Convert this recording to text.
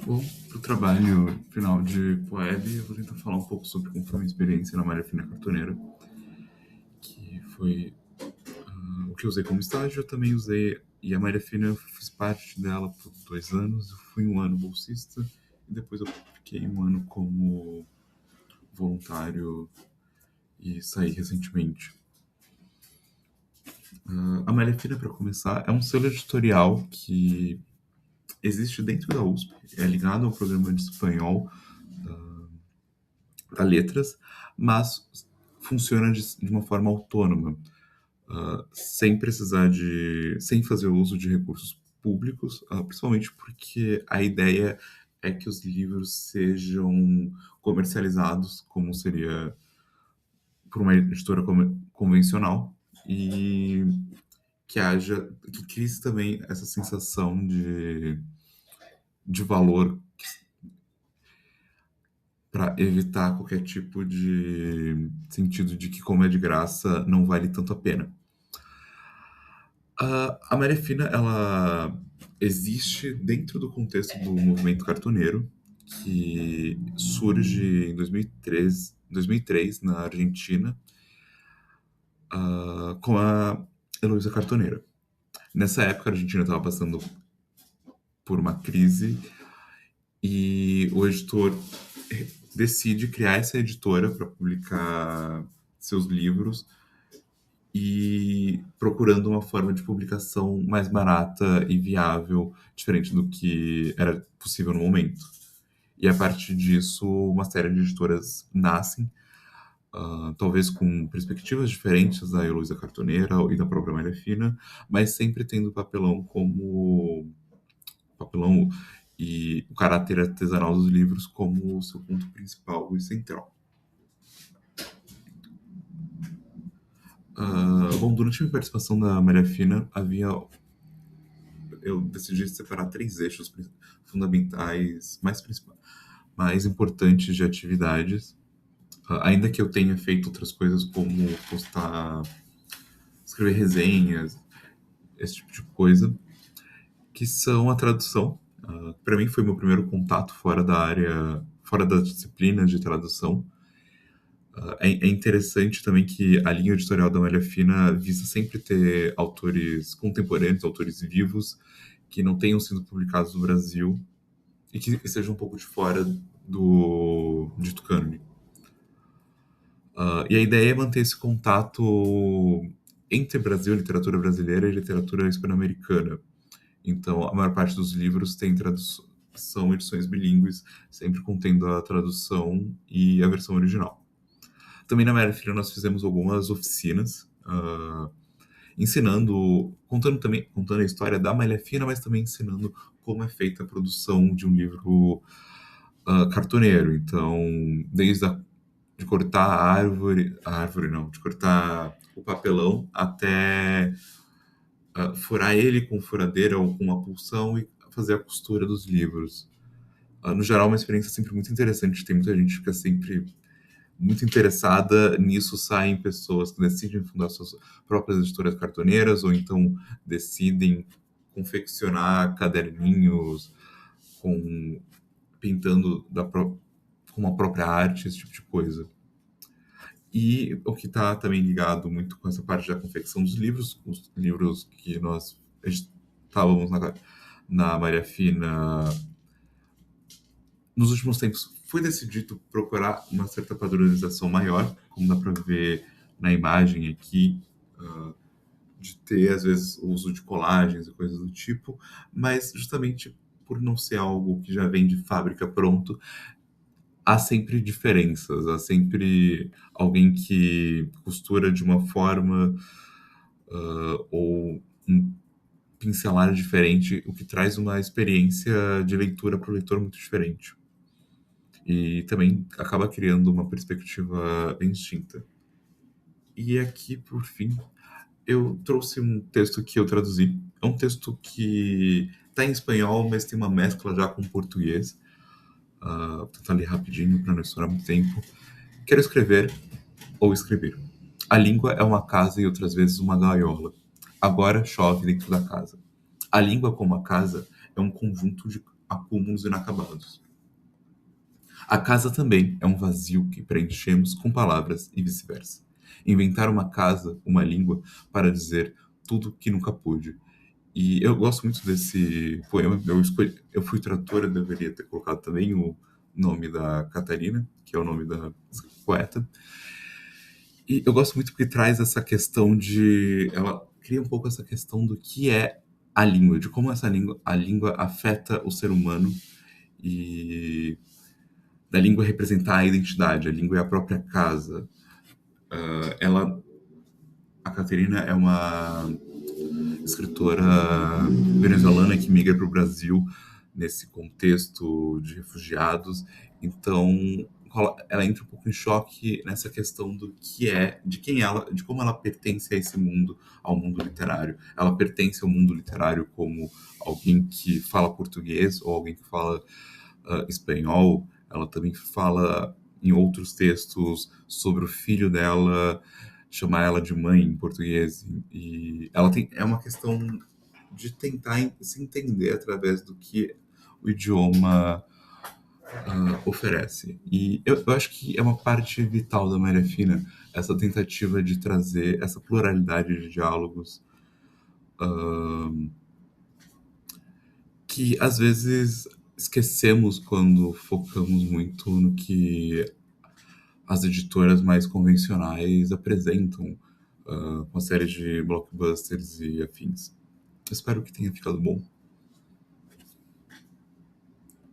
Bom, para o trabalho final de Coeb, eu vou tentar falar um pouco sobre como foi a minha experiência na Malha Fina Cartoneira, que foi o que eu usei como estágio. Eu também usei, e a Malha Fina eu fiz parte dela por 2 anos. Eu fui um ano bolsista e depois eu fiquei um ano como voluntário e saí recentemente. A Malha Fina, para começar, é um selo editorial que existe dentro da USP, é ligado ao programa de espanhol da Letras, mas funciona de uma forma autônoma, sem fazer uso de recursos públicos, principalmente porque a ideia é que os livros sejam comercializados como seria por uma editora convencional, e que crie também essa sensação de valor para evitar qualquer tipo de sentido de que, como é de graça, não vale tanto a pena. A Malha Fina, ela existe dentro do contexto do movimento cartuneiro, que surge em 2003 na Argentina, com a Heloísa Cartoneira. Nessa época, a Argentina estava passando por uma crise e o editor decide criar essa editora para publicar seus livros, e procurando uma forma de publicação mais barata e viável, diferente do que era possível no momento. E a partir disso, uma série de editoras nascem, talvez com perspectivas diferentes da Heloísa Cartoneira e da própria Malha Fina, mas sempre tendo papelão e o caráter artesanal dos livros como o seu ponto principal e central. Bom, durante a minha participação na Malha Fina, eu decidi separar 3 eixos fundamentais, mais importantes de atividades, ainda que eu tenha feito outras coisas como escrever resenhas, esse tipo de coisa, que são a tradução. Para mim foi meu primeiro contato fora da disciplina de tradução. É interessante também que a linha editorial da Malha Fina visa sempre ter autores contemporâneos, autores vivos, que não tenham sido publicados no Brasil e que estejam um pouco de fora do dito cânone. E a ideia é manter esse contato entre Brasil, literatura brasileira, e literatura hispano-americana. Então, a maior parte dos livros são edições bilíngues, sempre contendo a tradução e a versão original. Também na Malha Fina nós fizemos algumas oficinas, contando a história da Malha Fina, mas também ensinando como é feita a produção de um livro cartoneiro. Então, de cortar de cortar o papelão até furar ele com furadeira ou com uma pulsão e fazer a costura dos livros. No geral, é uma experiência sempre muito interessante. Tem muita gente que fica sempre muito interessada nisso. Saem pessoas que decidem fundar suas próprias editoras cartoneiras, ou então decidem confeccionar caderninhos pintando com a própria arte, esse tipo de coisa. E o que está também ligado muito com essa parte da confecção dos livros, os livros que nós estávamos na Malha Fina, nos últimos tempos foi decidido procurar uma certa padronização maior, como dá para ver na imagem aqui, de ter, às vezes, o uso de colagens e coisas do tipo, mas justamente por não ser algo que já vem de fábrica pronto, há sempre diferenças, há sempre alguém que costura de uma forma, ou um pincelar diferente, o que traz uma experiência de leitura para o leitor muito diferente. E também acaba criando uma perspectiva bem distinta. E aqui, por fim, eu trouxe um texto que eu traduzi. É um texto que está em espanhol, mas tem uma mescla já com português. Vou tentar ler rapidinho para não estourar muito tempo. Quero escrever ou escrever. A língua é uma casa e outras vezes uma gaiola. Agora chove dentro da casa. A língua, como a casa, é um conjunto acúmulos inacabados. A casa também é um vazio que preenchemos com palavras e vice-versa. Inventar uma casa, uma língua, para dizer tudo que nunca pude. E eu gosto muito desse poema. Eu fui tradutora, deveria ter colocado também o nome da Catarina, que é o nome da poeta. E eu gosto muito porque traz essa questão de. Ela cria um pouco essa questão do que é a língua, de como a língua afeta o ser humano e da língua representar a identidade. A língua é a própria casa. Ela, a Caterina é uma escritora venezuelana que migra para o Brasil nesse contexto de refugiados. Então, ela entra um pouco em choque nessa questão do que é, de quem ela, de como ela pertence a esse mundo, ao mundo literário. Ela pertence ao mundo literário como alguém que fala português ou alguém que fala espanhol. Ela também fala em outros textos sobre o filho dela, chamar ela de mãe em português. E ela tem, é uma questão de tentar se entender através do que o idioma oferece. E eu acho que é uma parte vital da Maria Fina, essa tentativa de trazer essa pluralidade de diálogos que às vezes esquecemos quando focamos muito no que as editoras mais convencionais apresentam com a série de blockbusters e afins. Espero que tenha ficado bom.